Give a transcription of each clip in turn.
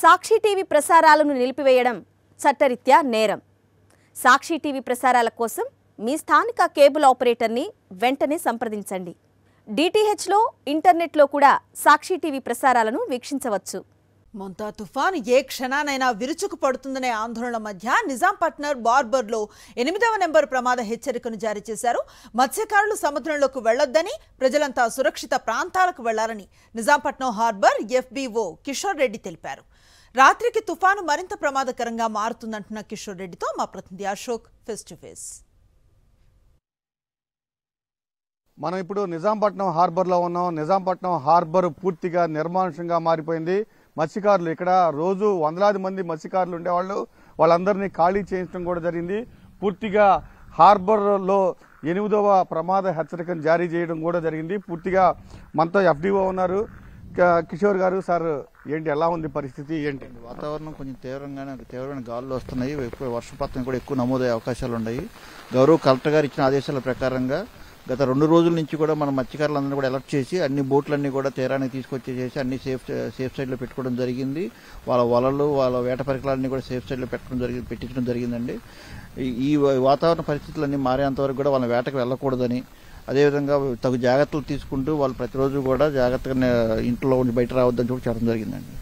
సాక్షి TV ప్రసారాలను నిలిపివేయడం చట్టరీత్యా నేరం. సాక్షి టీవీ ప్రసారాల కోసం మీ స్థానిక కేబుల్ ఆపరేటర్ని వెంటనే సంప్రదించండి. డిటిహెచ్లో, ఇంటర్నెట్లో కూడా సాక్షి టీవీ ప్రసారాలను వీక్షించవచ్చు. మొంతా తుఫాన్ ఏ క్షణానైనా విరుచుకు పడుతుందనే ఆందోళన మధ్య నిజాంపట్నం బార్బర్లో 8వ నెంబర్ ప్రమాద హెచ్చరికను జారీ చేశారు. మత్స్యకారులు సముద్రంలోకి వెళ్లొద్దని, ప్రజలంతా సురక్షిత ప్రాంతాలకు వెళ్లాలని నిజాంపట్నం హార్బర్ ఎఫ్బీఓ కిషోర్ రెడ్డి తెలిపారు. రాత్రికి తుఫాను మరింత ప్రమాదకరంగా మారుతుందంటున్న కిషోర్ రెడ్డితో మా ప్రతినిధి అశోక్ ఫేస్ టు ఫేస్. మనం ఇప్పుడు నిజాంపట్నం హార్బర్లో ఉన్నాం. నిజాంపట్నం హార్బర్ పూర్తిగా నిర్మానుషంగా మారిపోయింది. మత్స్యకారులు ఇక్కడ రోజు వందలాది మంది మత్స్యకారులు ఉండేవాళ్ళు, వాళ్ళందరినీ ఖాళీ చేయించడం కూడా జరిగింది. పూర్తిగా హార్బర్లో 8వ ప్రమాద హెచ్చరికను జారీ చేయడం కూడా జరిగింది. పూర్తిగా మనతో ఎఫ్డీఓ ఉన్నారు. కిషోర్ గారు, సార్ ఏంటి, ఎలా ఉంది పరిస్థితి ఏంటి? వాతావరణం కొంచెం తీవ్రమైన గాలులు వస్తున్నాయి. ఎక్కువ వర్షపాతం కూడా ఎక్కువ నమోదయ్యే అవకాశాలు ఉన్నాయి. గౌరవ కలెక్టర్ గారు ఇచ్చిన ఆదేశాల ప్రకారంగా గత 2 రోజుల నుంచి కూడా మన మత్స్యకారులందరూ కూడా అలర్ట్ చేసి అన్ని బోట్లన్నీ కూడా తీరానికి తీసుకొచ్చేసి అన్ని సేఫ్ సైడ్లో పెట్టుకోవడం జరిగింది. వాళ్ళ వలలు, వాళ్ళ వేట పరికరాలన్నీ కూడా సేఫ్ సైడ్లో పెట్టించడం జరిగిందండి. ఈ వాతావరణ పరిస్థితులన్నీ మారేంత వరకు కూడా వాళ్ళ వేటకు వెళ్ళకూడదని, అదేవిధంగా తగు జాగ్రత్తలు తీసుకుంటూ వాళ్ళు ప్రతిరోజు కూడా జాగ్రత్తగా ఇంట్లో ఉండి బయట రావద్దని కూడా చెప్పడం జరిగిందండి.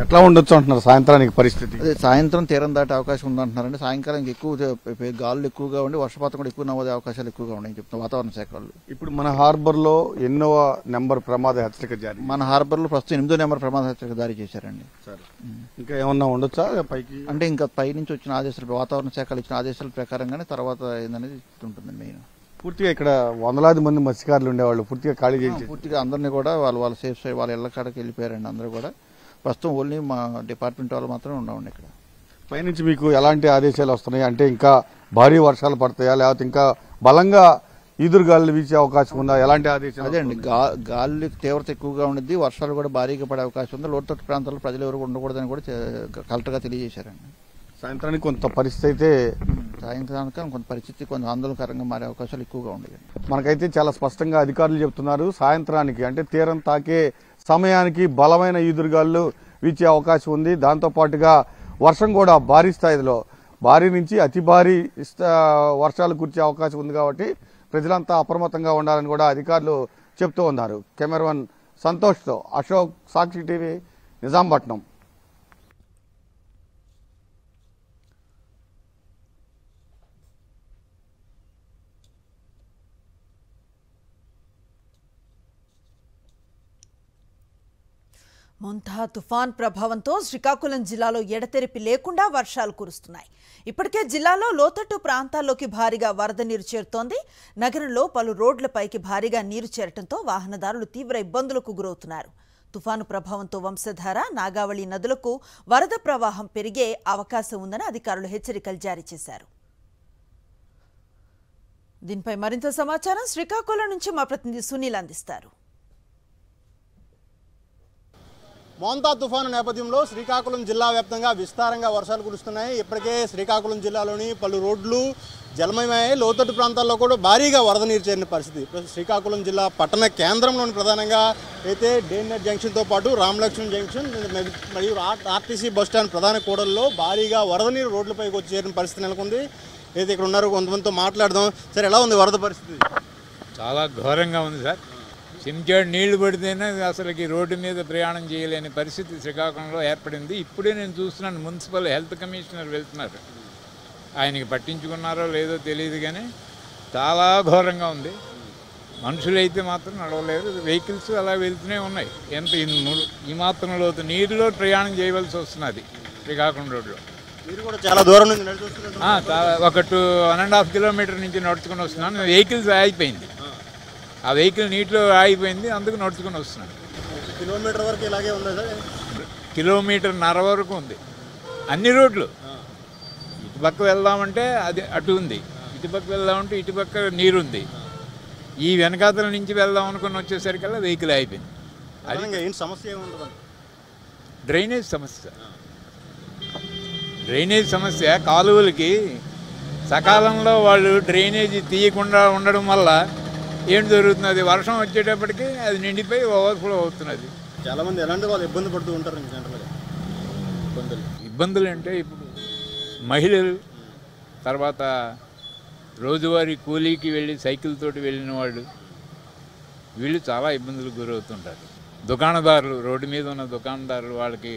ఎట్లా ఉండొచ్చు అంటున్నారు సాయంత్రానికి పరిస్థితి? అదే సాయంత్రం తీరం దాటే అవకాశం ఉందంటున్నారండి. సాయంకాలం ఎక్కువ గాలులు ఎక్కువగా ఉండి వర్షపాతం కూడా ఎక్కువ నమోదే అవకాశాలు ఎక్కువగా ఉన్నాయని చెప్తున్నారు వాతావరణ శాఖ వాళ్ళు. ఇప్పుడు మన హార్బర్లో 8వ నెంబర్ ప్రమాద హెచ్చరిక జారీ, మన హార్బర్లో ప్రస్తుతం 8వ నెంబర్ ప్రమాద హెచ్చరిక జారీ చేశారండి. ఇంకా ఏమన్నా ఉండొచ్చా పైకి? అంటే ఇంకా పై నుంచి వచ్చిన ఆదేశాలు, వాతావరణ శాఖలు ఇచ్చిన ఆదేశాల ప్రకారంగానే తర్వాత ఏందనేది ఉంటుందండి. మెయిన్ పూర్తిగా ఇక్కడ వందలాది మంది మత్స్యకారులు ఉండేవాళ్ళు పూర్తిగా ఖాళీ చేసి పూర్తిగా అందరినీ కూడా వాళ్ళ సేఫ్ సైడ్ వాళ్ళ ఇళ్ల కాడకి వెళ్ళిపోయారండి. అందరూ కూడా ప్రస్తుతం ఓన్లీ మా డిపార్ట్మెంట్ వాళ్ళు మాత్రమే ఉన్నామండి ఇక్కడ. పైనుంచి మీకు ఎలాంటి ఆదేశాలు వస్తున్నాయి? అంటే ఇంకా భారీ వర్షాలు పడతాయా, లేకపోతే ఇంకా బలంగా ఈదురుగాలు వీచే అవకాశం ఉందా? ఎలాంటి ఆదేశాలు? అదే అండి, గాలి తీవ్రత ఎక్కువగా ఉండిద్ది, వర్షాలు కూడా భారీగా పడే అవకాశం ఉంది. లోతట్టు ప్రాంతాల్లో ప్రజలు ఎవరు ఉండకూడదని కూడా కలెక్టర్గా తెలియజేశారండి. సాయంత్రానికి కొంత పరిస్థితి అయితే సాయంత్రానికి కొంత పరిస్థితి కొంచెం ఆందోళనకరంగా మారే అవకాశాలు ఎక్కువగా ఉండేవి. మనకైతే చాలా స్పష్టంగా అధికారులు చెప్తున్నారు, సాయంత్రానికి అంటే తీరం తాకే సమయానికి బలమైన ఈదురుగాలు వీచే అవకాశం ఉంది. దాంతోపాటుగా వర్షం కూడా భారీ స్థాయిలో, భారీ నుంచి అతి భారీ వర్షాలు కురిసే అవకాశం ఉంది. కాబట్టి ప్రజలంతా అప్రమత్తంగా ఉండాలని కూడా అధికారులు చెప్తూ ఉన్నారు. కెమెరామన్ సంతోష్తో అశోక్, సాక్షి టీవీ, నిజాంపట్నం. మొంతా తుఫాన్ ప్రభావంతో శ్రీకాకుళం జిల్లాలో ఎడతెరిపి లేకుండా వర్షాలు కురుస్తున్నాయి. ఇప్పటికే జిల్లాలో లోతట్టు ప్రాంతాల్లోకి భారీగా వరద నీరు చేరుతోంది. నగరంలో పలు రోడ్లపైకి భారీగా నీరు చేరటంతో వాహనదారులు తీవ్ర ఇబ్బందులకు గురవుతున్నారు. తుఫాను ప్రభావంతో వంశధార, నాగావళి నదులకు వరద ప్రవాహం పెరిగే అవకాశం ఉందని అధికారులు హెచ్చరికలు జారీ చేశారు. దీనిపై మరింత సమాచారం శ్రీకాకుళం నుంచి మా ప్రతినిధి సునీల్ అందిస్తారు. మోంతా తుఫాను నేపథ్యంలో శ్రీకాకుళం జిల్లా వ్యాప్తంగా విస్తారంగా వర్షాలు కురుస్తున్నాయి. ఇప్పటికే శ్రీకాకుళం జిల్లాలోని పలు రోడ్లు జలమయమయ్యాయి. లోతట్టు ప్రాంతాల్లో కూడా భారీగా వరద నీరు చేరిన పరిస్థితి. శ్రీకాకుళం జిల్లా పట్టణ కేంద్రంలోని ప్రధానంగా అయితే డేనెట్ జంక్షన్తో పాటు రామలక్ష్మణ్ జంక్షన్ మరియు ఆర్టీసీ బస్టాండ్ ప్రధాన కూడల్లో భారీగా వరద నీరు రోడ్లపైకి వచ్చి చేరిన పరిస్థితి నెలకొంది. అయితే ఇక్కడ ఉన్నారు, కొంతమందితో మాట్లాడదాం. సార్, ఎలా ఉంది వరద పరిస్థితి? చాలా ఘోరంగా ఉంది సార్. చెంచాడు నీళ్లు పడితేనే అసలుకి రోడ్డు మీద ప్రయాణం చేయలేని పరిస్థితి శ్రీకాకుళంలో ఏర్పడింది. ఇప్పుడే నేను చూస్తున్నాను, మున్సిపల్ హెల్త్ కమిషనర్ వెళ్తున్నారు. ఆయనకి పట్టించుకున్నారో లేదో తెలియదు, కానీ చాలా ఘోరంగా ఉంది. మనుషులైతే మాత్రం నడవలేరు, వెహికల్స్ అలా వెళ్తూనే ఉన్నాయి. ఎంత ఈ మాత్రం లోతు నీరులో ప్రయాణం చేయవలసి వస్తున్నది శ్రీకాకుళం రోడ్లో. మీరు కూడా చాలా దూరం నుంచి నడుచుకుంటున్నారు? ఒక 1.5 కిలోమీటర్ నుంచి నడుచుకుని వస్తున్నాను. వెహికల్స్ ఆగిపోయింది, ఆ వెహికల్ నీటిలో ఆగిపోయింది, అందుకు నడుచుకుని వస్తున్నాను. కిలోమీటర్ వరకు ఇలాగే ఉంది సార్? 1.5 కిలోమీటర్ వరకు ఉంది. అన్ని రోడ్లు ఇటుపక్క వెళ్దామంటే అది అటు ఉంది, ఇటుపక్క వెళ్దామంటే ఇటుపక్క నీరుంది. ఈ వెనకాతల నుంచి వెళ్దాం అనుకుని వచ్చేసరికల్లా వెహికల్ అయిపోయింది. అది ఏంటి సమస్య? ఏముంటుంది? డ్రైనేజ్ సమస్య. డ్రైనేజ్ సమస్య, కాలువలకి సకాలంలో వాళ్ళు డ్రైనేజీ తీయకుండా ఉండడం వల్ల ఏం జరుగుతున్నది, వర్షం వచ్చేటప్పటికి అది నిండిపోయి ఓవర్ఫ్లో అవుతున్నది. చాలామంది ఎలాంటి వాళ్ళు ఇబ్బంది పడుతూ ఉంటారు జనరల్గా. ఇబ్బందులు అంటే ఇప్పుడు మహిళలు, తర్వాత రోజువారీ కూలీకి వెళ్ళి సైకిల్ తోటి వెళ్ళిన వాళ్ళు, వీళ్ళు చాలా ఇబ్బందులకు గురవుతుంటారు. దుకాణదారులు, రోడ్డు మీద ఉన్న దుకాణదారులు, వాళ్ళకి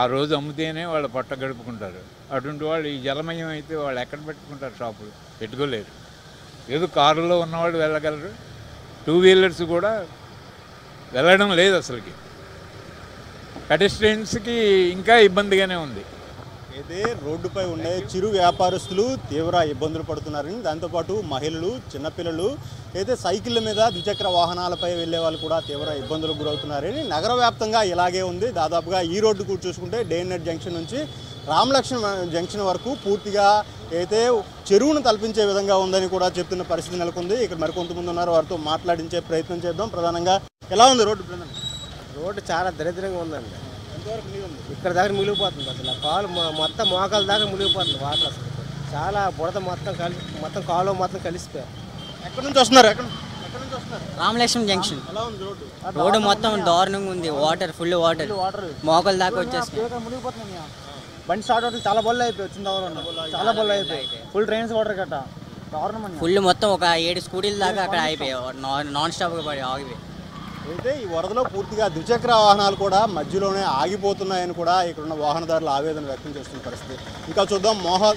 ఆ రోజు అమ్మితేనే వాళ్ళు పొట్ట గడుపుకుంటారు. అటువంటి వాళ్ళు ఈ జలమయం అయితే వాళ్ళు ఎక్కడ పెట్టుకుంటారు? షాపులు పెట్టుకోలేరు. ఏదో కారులో ఉన్నవాళ్ళు వెళ్ళగలరు, 2 వీలర్స్ కూడా వెళ్ళడం లేదు. అసలుకి పెడెస్ట్రియన్స్కి ఇంకా ఇబ్బందిగానే ఉంది. అయితే రోడ్డుపై ఉండే చిరు వ్యాపారస్తులు తీవ్ర ఇబ్బందులు పడుతున్నారని, దాంతోపాటు మహిళలు, చిన్నపిల్లలు అయితే సైకిళ్ళ మీద, ద్విచక్ర వాహనాలపై వెళ్ళే వాళ్ళు కూడా తీవ్ర ఇబ్బందులకు గురవుతున్నారని, నగర వ్యాప్తంగా ఇలాగే ఉంది. దాదాపుగా ఈ రోడ్డు కూడా చూసుకుంటే డేనెట్ జంక్షన్ నుంచి రామలక్ష్మణ జంక్షన్ వరకు పూర్తిగా అయితే చెరువును తలపించే విధంగా ఉందని కూడా చెప్తున్న పరిస్థితి నెలకొంది. ఇక్కడ మరికొంతమంది ఉన్నారు, వారితో మాట్లాడించే ప్రయత్నం చేద్దాం. ప్రధానంగా ఎలా ఉంది రోడ్డు? రోడ్డు చాలా దరిద్రంగా ఉందండి. ఎంతవరకు నీరు ఉంది? ఇక్కడ దాకా మునిగిపోతుంది. అసలు కాలు మొత్తం మోకాల దాకా మునిగిపోతుంది వాటర్. అసలు చాలా బుడత మొత్తం కాలువ మొత్తం కలిసిపోయారు. ఎక్కడి నుంచి వస్తున్నారు? ఎక్కడి నుంచి వస్తున్నారు? రామలక్ష్మణ జంక్షన్ ఎలా ఉంది రోడ్డు? రోడ్డు మొత్తం దారుణంగా ఉంది. వాటర్ ఫుల్ వాటర్ మోకాల దాకా వచ్చేస్తుంది. బండి స్టార్ట్ అవుతుంది. చాలా బొల్ల అయిపోయి వచ్చింది. చాలా బొల్ల అయిపోయి ఫుల్ ట్రైన్స్ వాటర్ గట్ట ఫుల్ మొత్తం ఒక 7 స్కూటీల దాకా అక్కడ అయిపోయాయి. నాన్ స్టాప్గా పడి ఆగిపోయి. అయితే ఈ వరదలో పూర్తిగా ద్విచక్ర వాహనాలు కూడా మధ్యలోనే ఆగిపోతున్నాయని కూడా ఇక్కడున్న వాహనదారులు ఆవేదన వ్యక్తం చేస్తున్న పరిస్థితి. ఇంకా చూద్దాం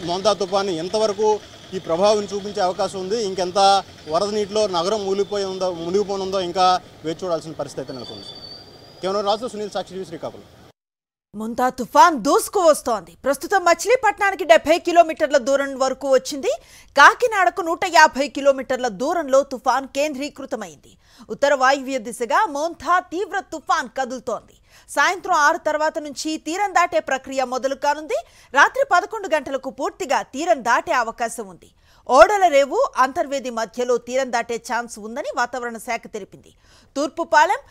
మోంతా తుఫాను ఎంతవరకు ఈ ప్రభావం చూపించే అవకాశం ఉంది, ఇంకెంత వరద నీటిలో నగరం మునిగిపోనుందో ఇంకా వేచి చూడాల్సిన పరిస్థితి అయితే నెలకొంది. కెమెరా రాజు, సునీల్, సాక్షి టీవీ, శ్రీకాకుళం. మొంతా తుఫాన్ దూసుకు వస్తోంది. ప్రస్తుతం మచిలీపట్నానికి 70 కిలోమీటర్ల దూరం వరకు వచ్చింది. కాకినాడకు 150 కిలోమీటర్ల దూరంలో తుఫాన్ కేంద్రీకృతమైంది. ఉత్తర వాయువ్య దిశగా మోంతా తీవ్ర తుఫాన్ కదులుతోంది. సాయంత్రం 6 తర్వాత నుంచి తీరం దాటే ప్రక్రియ మొదలు కానుంది. రాత్రి 11 గంటలకు పూర్తిగా తీరం దాటే అవకాశం ఉంది. ఓడల రేవు, అంతర్వేది మధ్యలో తీరం దాటే ఛాన్స్ ఉందని వాతావరణ శాఖ తెలిపింది. తూర్పుపాలెం,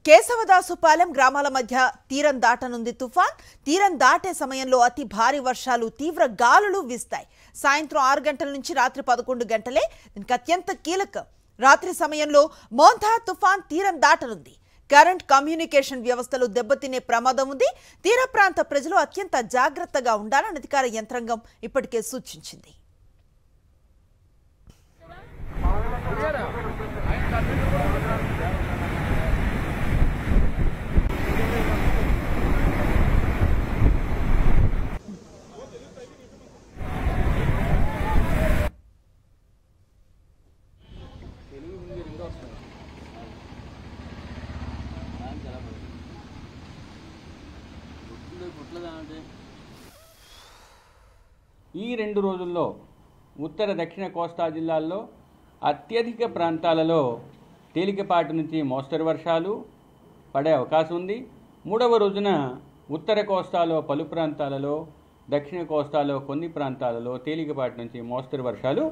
కేశవదాసుపాలెం గ్రామాల మధ్య తీరం దాటనుంది తుఫాన్. తీరం దాటే సమయంలో అతి భారీ వర్షాలు, తీవ్ర గాలులు వీస్తాయి. సాయంత్రం 6 గంటల నుంచి రాత్రి 11 గంటలే దీనికి అత్యంత కీలకం. రాత్రి సమయంలో మోంతా తుఫాన్ తీరం దాటనుంది. కరెంట్, కమ్యూనికేషన్ వ్యవస్థలు దెబ్బతినే ప్రమాదం ఉంది. తీర ప్రాంత ప్రజలు అత్యంత జాగ్రత్తగా ఉండాలని అధికార యంత్రాంగం ఇప్పటికే సూచించింది. ఈ 2 రోజుల్లో ఉత్తర దక్షిణ కోస్తా జిల్లాల్లో అత్యధిక ప్రాంతాలలో తేలికపాటి నుంచి మోస్తరు వర్షాలు పడే అవకాశం ఉంది. 3వ రోజున ఉత్తర కోస్తాలో పలు ప్రాంతాలలో, దక్షిణ కోస్తాలో కొన్ని ప్రాంతాలలో తేలికపాటి నుంచి మోస్తరు వర్షాలు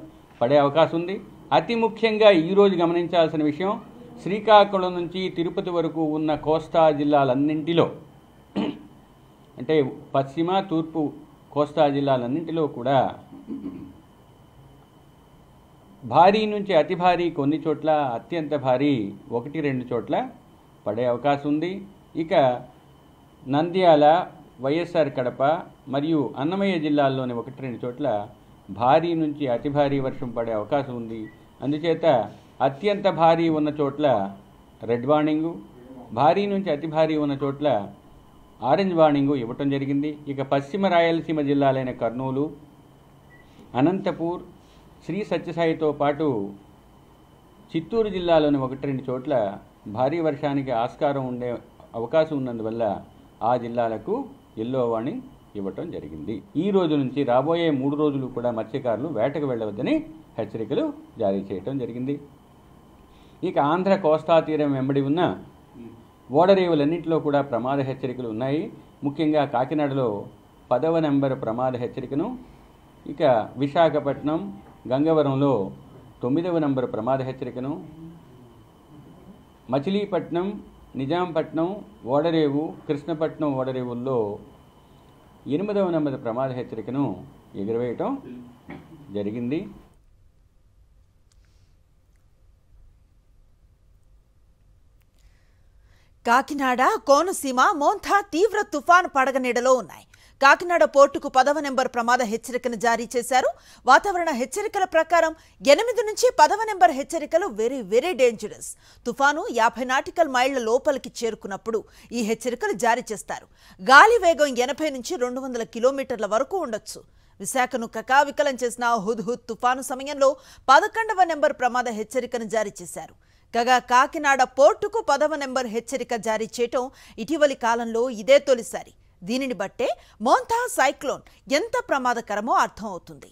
పడే అవకాశం ఉంది. అతి ముఖ్యంగా ఈరోజు గమనించాల్సిన విషయం, శ్రీకాకుళం నుంచి తిరుపతి వరకు ఉన్న కోస్తా జిల్లాలన్నింటిలో, అంటే పశ్చిమ, తూర్పు కోస్తా జిల్లాలన్నింటిలో కూడా భారీ నుంచి అతి భారీ, కొన్ని చోట్ల అత్యంత భారీ 1-2 చోట్ల పడే అవకాశం ఉంది. ఇక నంద్యాల, వైఎస్ఆర్ కడప మరియు అన్నమయ్య జిల్లాల్లోని 1-2 చోట్ల భారీ నుంచి అతి భారీ వర్షం పడే అవకాశం ఉంది. అందుచేత అత్యంత భారీ ఉన్న చోట్ల రెడ్ వార్నింగు, భారీ నుంచి అతి భారీ ఉన్న చోట్ల ఆరెంజ్ వార్నింగు ఇవ్వటం జరిగింది. ఇక పశ్చిమ రాయలసీమ జిల్లాలైన కర్నూలు, అనంతపూర్, శ్రీ సత్యసాయితో పాటు చిత్తూరు జిల్లాలోని 1-2 చోట్ల భారీ వర్షానికి ఆస్కారం ఉండే అవకాశం ఉన్నందువల్ల ఆ జిల్లాలకు ఎల్లో వార్నింగ్ ఇవ్వటం జరిగింది. ఈ రోజు నుంచి రాబోయే 3 రోజులు కూడా మత్స్యకారులు వేటకు వెళ్ళవద్దని హెచ్చరికలు జారీ చేయటం జరిగింది. ఇక ఆంధ్ర కోస్తా తీరం వెంబడి ఉన్న ఓడరేవులన్నింటిలో కూడా ప్రమాద హెచ్చరికలు ఉన్నాయి. ముఖ్యంగా కాకినాడలో 10వ నెంబర్ ప్రమాద హెచ్చరికను, ఇక విశాఖపట్నం, గంగవరంలో 9వ నెంబర్ ప్రమాద హెచ్చరికను, మచిలీపట్నం, నిజాంపట్నం ఓడరేవు, కృష్ణపట్నం ఓడరేవుల్లో 8వ నెంబర్ ప్రమాద హెచ్చరికను ఎగురవేయటం జరిగింది. కాకినాడ, కోనసీమ, మోంథా తీవ్ర తుఫాను పడగనీడలో ఉన్నాయి. కాకినాడ పోర్టుకు 10వ నెంబర్ ప్రమాద హెచ్చరికను జారీ చేశారు. వాతావరణ హెచ్చరికల ప్రకారం 8 నుంచి 10వ నెంబర్ హెచ్చరికలు వెరీ వెరీ డేంజరస్. తుఫాను 50 నాటికల్ మైళ్ల లోపలికి చేరుకున్నప్పుడు ఈ హెచ్చరికలు జారీ చేస్తారు. గాలి వేగం 80 నుంచి 200 కిలోమీటర్ల వరకు ఉండొచ్చు. విశాఖను కకావికలం చేసిన హుద్హుద్ తుఫాను సమయంలో 11వ నెంబర్ ప్రమాద హెచ్చరికను జారీ చేశారు. కాగా కాకినాడ పోర్టుకు 10వ నెంబర్ హెచ్చరిక జారీ చేయటం ఇటీవలి కాలంలో ఇదే తొలిసారి. దీనిని బట్టే మోంథా సైక్లోన్ ఎంత ప్రమాదకరమో అర్థమవుతుంది.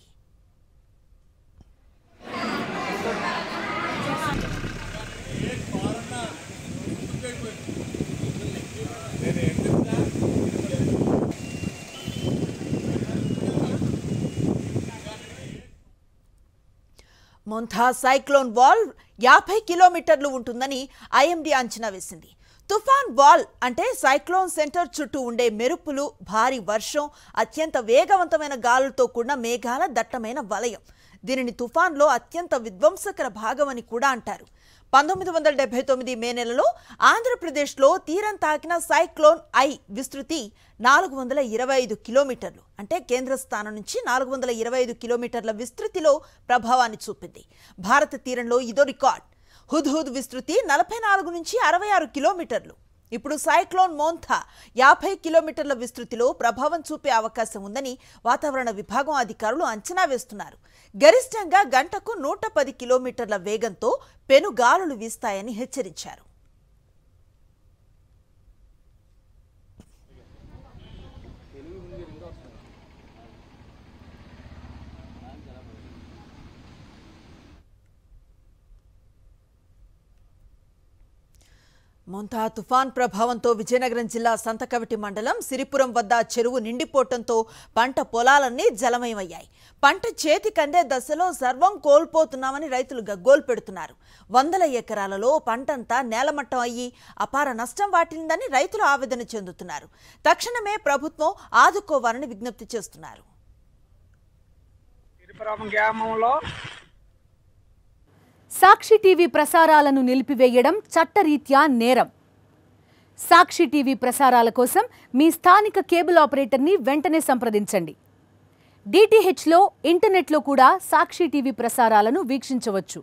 మోంథా సైక్లోన్ వాల్ 50 కిలోమీటర్లు ఉంటుందని ఐఎండీ అంచనా వేసింది. తుఫాన్ వాల్ అంటే సైక్లోన్ సెంటర్ చుట్టూ ఉండే మెరుపులు, భారీ వర్షం, అత్యంత వేగవంతమైన గాలులతో కూడిన మేఘాల దట్టమైన వలయం. దీనిని తుఫాన్లో అత్యంత విధ్వంసకర భాగమని కూడా అంటారు. 1979 మే నెలలో ఆంధ్రప్రదేశ్లో తీరం తాకిన సైక్లోన్ ఐ విస్తృతి 425 కిలోమీటర్లు, అంటే కేంద్ర స్థానం నుంచి 425 కిలోమీటర్ల విస్తృతిలో ప్రభావాన్ని చూపింది. భారత తీరంలో ఇదో రికార్డ్. హుద్హుద్ విస్తృతి 44 నుంచి 66 కిలోమీటర్లు. ఇప్పుడు సైక్లోన్ మోంథా 50 కిలోమీటర్ల విస్తృతిలో ప్రభావం చూపే అవకాశం ఉందని వాతావరణ విభాగం అధికారులు అంచనా వేస్తున్నారు. గరిష్టంగా గంటకు 110 కిలోమీటర్ల వేగంతో పెనుగాలులు వీస్తాయని హెచ్చరించారు. మోంథా తుఫాన్ ప్రభావంతో విజయనగరం జిల్లా సంతకవిటి మండలం సిరిపురం వద్ద చెరువు నిండిపోవడంతో పంట పొలాలన్నీ జలమయమయ్యాయి. పంట చేతికందే దశలో సర్వం కోల్పోతున్నామని రైతులు గగ్గోలు పెడుతున్నారు. 100 ఎకరాలలో పంటంతా నేలమట్టం అయ్యి అపార నష్టం వాటిల్లిందని రైతులు ఆవేదన చెందుతున్నారు. తక్షణమే ప్రభుత్వం ఆదుకోవాలని విజ్ఞప్తి చేస్తున్నారు. సాక్షి టీవీ ప్రసారాలను నిలిపివేయడం చట్టరీత్యా నేరం. సాక్షి టీవీ ప్రసారాల కోసం మీ స్థానిక కేబుల్ ఆపరేటర్ని వెంటనే సంప్రదించండి. డిటిహెచ్లో, ఇంటర్నెట్లో కూడా సాక్షి టీవీ ప్రసారాలను వీక్షించవచ్చు.